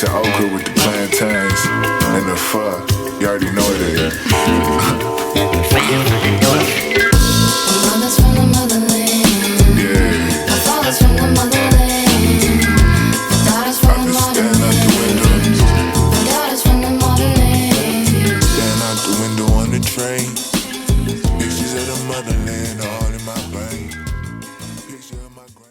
Rice and okra with the plantains and the pho. You already know what it is. Mothers from the motherland. Yeah. My fathers from the motherland. My daughters from the motherland. My daughters from the motherland. Stand out the window on the train. Pictures of the motherland all in my brain. Picture of my grand.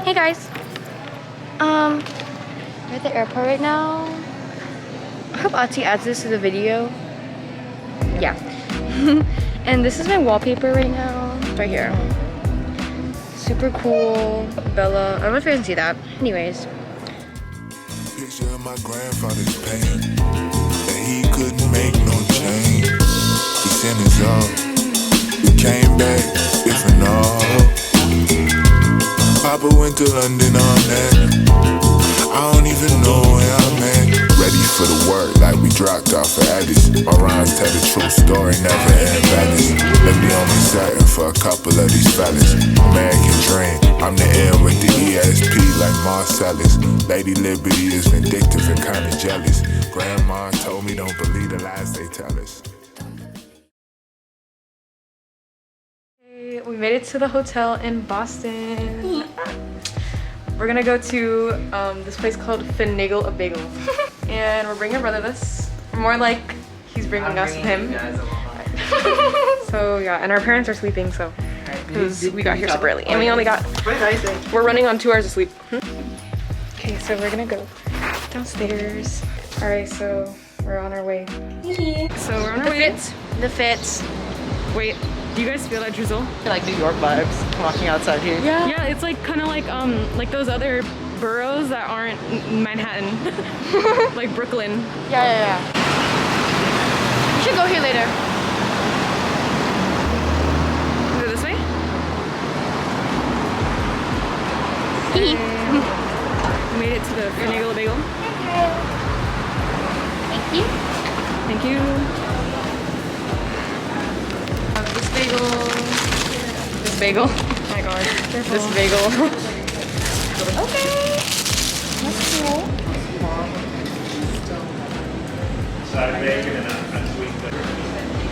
Hey guys, we're at the airport right now. I hope Ati adds this to the video. Yeah. And this is my wallpaper right now, right here. Super cool, Bella. I don't know if you can see that. Anyways. Picture of my grandfather's pain, that he couldn't make no change. He sent us off, we came back, different all. Papa went to London on that. I don't even know where I'm at. Ready for the work like we dropped off at Addis. My rhymes tell the true story, never embellish. Let me only certain for a couple of these fellas. American dream, I'm the end with the ESP like Marcellus. Lady Liberty is vindictive and kinda jealous. Grandma told me don't believe the lies they tell us. We made it to the hotel in Boston. We're gonna go to this place called Finagle a Bagel. And we're bringing our brother this. More like he's bringing us with him. So yeah, and our parents are sleeping, so because we got here super early. And we only got, we're running on 2 hours of sleep. Okay, so we're gonna go downstairs. Alright, so we're on our way. So we're on our way. The fits. Wait, do you guys feel that drizzle? Like New York vibes walking outside here. Yeah, it's like kind of like those other boroughs that aren't Manhattan, like Brooklyn. Yeah. We should go here later. Is it this way? We made it to the Finagle Bagel. Thank you. Thank you. This bagel. Oh my god. Careful. This bagel. Okay. That's cool.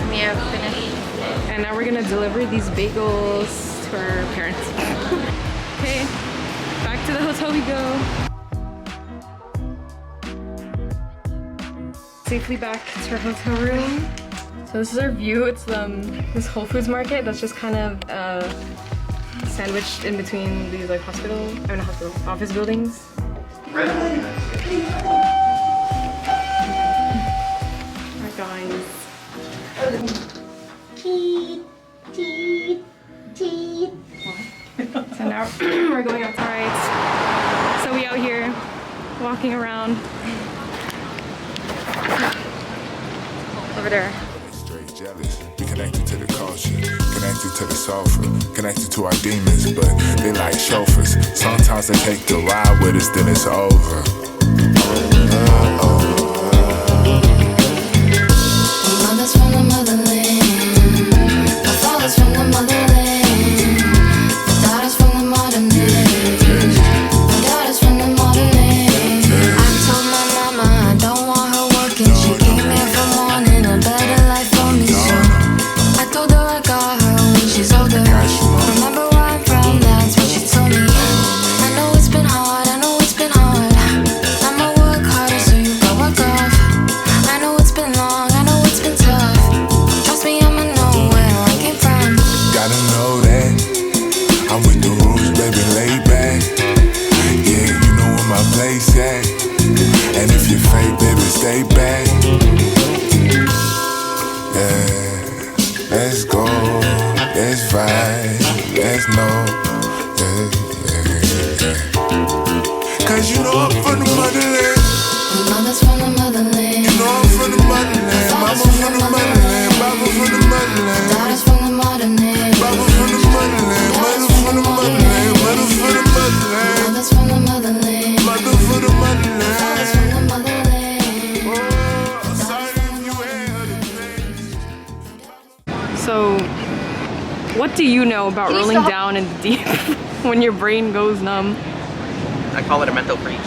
We have finished. And now we're gonna deliver these bagels to our parents. Okay, back to the hotel we go. Safely back to our hotel room. So this is our view. It's this Whole Foods market that's just kind of sandwiched in between these like office buildings. Our guys. So now we're going outside. So we out here walking around. Over there. Straight jealous, we connected to the culture, connected to the sofa, connected to our demons, but they like chauffeurs. Sometimes they take the ride with us, then it's over. Mothers from the motherland. My fathers from the motherland. My daughters from the modern land. My daughters from the modern land. I told my mama I don't want her working. She came here for morning, a better life for me. So I told her I got her when she's older. Remember where I'm from, that's what she told me. I know it's been hard, I know it's been hard. I'ma work harder so you can work off. I know it's been long, I know it's been tough. Trust me, I'ma know where I came from. Gotta know that I'm with the rules, baby, lay back. Yeah, you know where my place at. And if you're fake, baby, stay back. Yeah, let's go, let's vibe, let's know. Yeah. Cause you know I'm from the motherland. Mothers from the motherland. You know I'm from the motherland. Mama from the motherland. Papa from the motherland. Daughters from the modern land. Papa from the motherland. Mother from the motherland. Mother for the motherland. Mothers from the motherland. Mother for the motherland. What do you know about rolling down in the deep when your brain goes numb? I call it a mental freeze.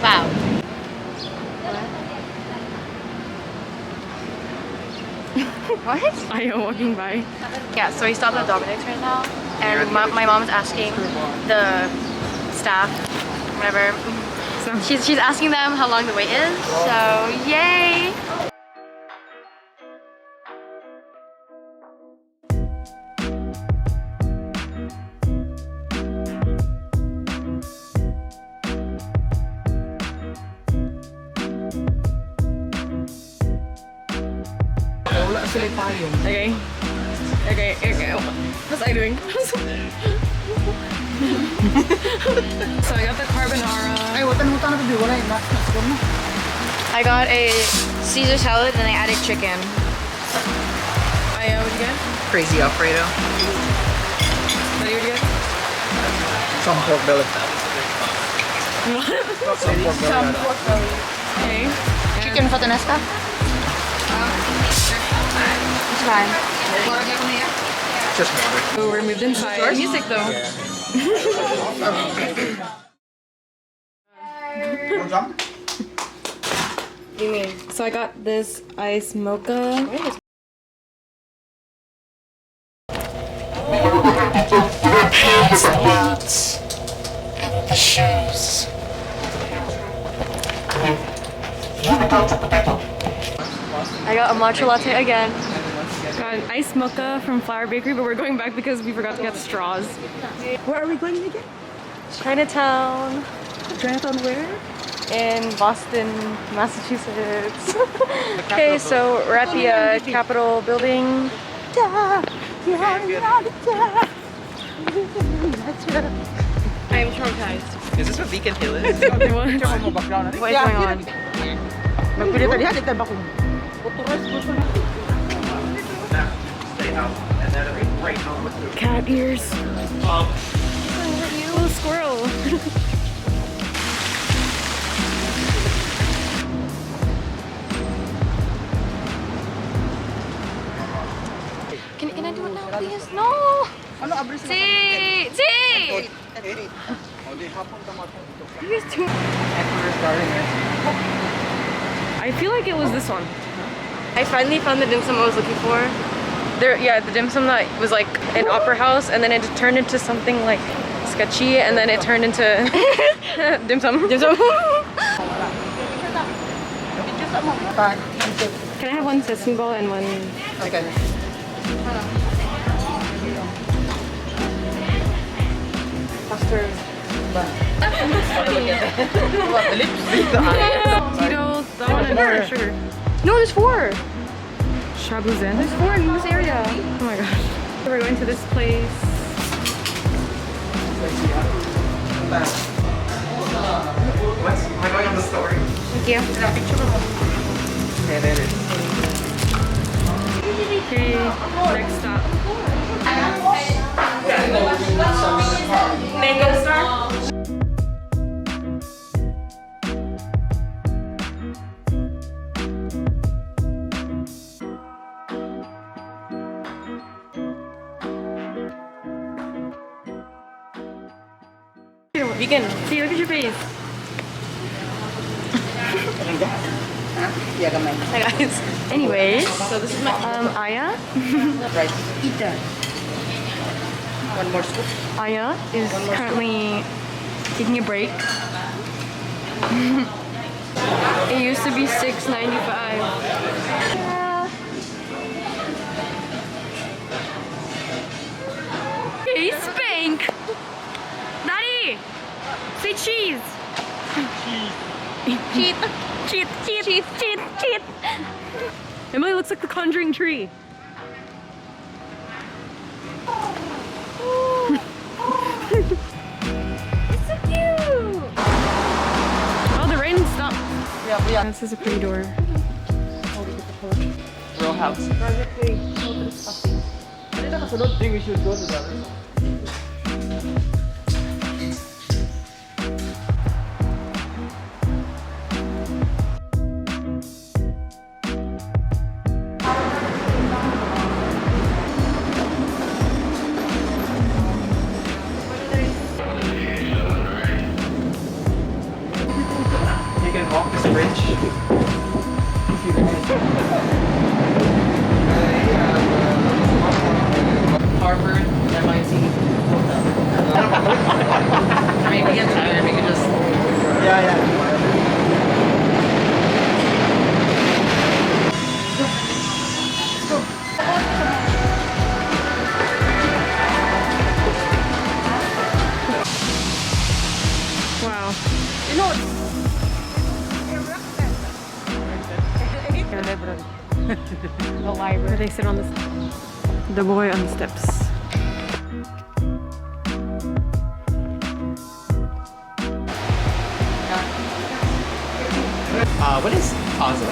Wow. What? I am walking by. Yeah, so we stopped at Dominic's right now, and my mom's asking the staff, whatever. So she's asking them how long the wait is. So yay! Okay. Okay. What's I doing? So I got the carbonara. I got a Caesar salad and I added chicken. What'd you get? Crazy Alfredo. What did you get? Some pork belly. Some pork belly. Okay. Chicken fatanesca? It's fine. Just water. So we're moved inside. Music though. What do you mean? So I got this ice mocha. The shoes. I got a matcha latte again. Got an ice mocha from Flower Bakery, but we're going back because we forgot to get straws. Where are we going again? Chinatown. Chinatown where? In Boston, Massachusetts. Okay, so we're at the Capitol building. I'm traumatized. Is this what Beacon Hill is? What is going on? Cat ears. Oh, squirrel. Can I do it now, please? No! See! See! I feel like it was this one. I finally found the dim sum I was looking for. Yeah, the dim sum that was like an opera house, and then it turned into something like sketchy, and then it turned into dim sum. Dim sum. Can I have one sesame ball and one? Okay. Mustard. Tito's, that one and more sugar. No, there's 4! Shabu Zen. There's 4 in this area. Oh my gosh. So we're going to this place. Am I going on the story? Thank you. Yeah, there it is. Okay, next stop. Mango Star? Vegan. See, look at your face. Hi guys. Anyways, so this is my Aya. Right. Eat that. One more scoop. Aya is currently taking a break. It used to be $6.95. Hey, Spank! Daddy! Say cheese! Cheese. Cheat. Emily looks like the Conjuring tree. It's so cute! Oh, the rain stopped. Yeah. This is a pretty door. Row house. I don't think we should go to that. they sit on the boy on the steps. What is Ozza?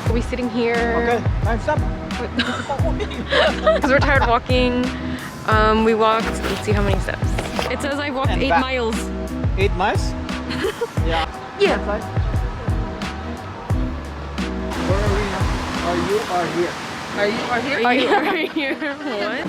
Are we sitting here? Okay, time's up. Because we're tired walking. We walked, let's see how many steps. It says I walked And 8 back. miles. 8 miles? Yeah. Yeah. Where are we now? Are you here? Are you here? What?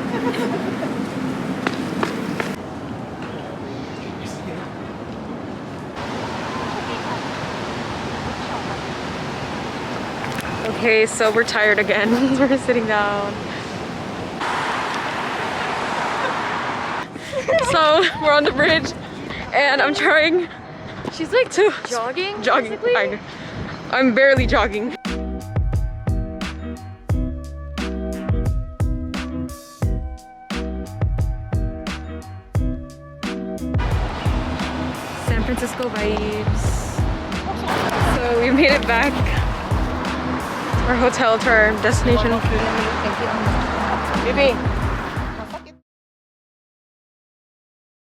Okay, so we're tired again. We're sitting down. So we're on the bridge and I'm trying. She's like to Jogging? jogging. basically? I'm barely jogging. San Francisco vibes. So we made it back to our hotel, to our destination. Bibi.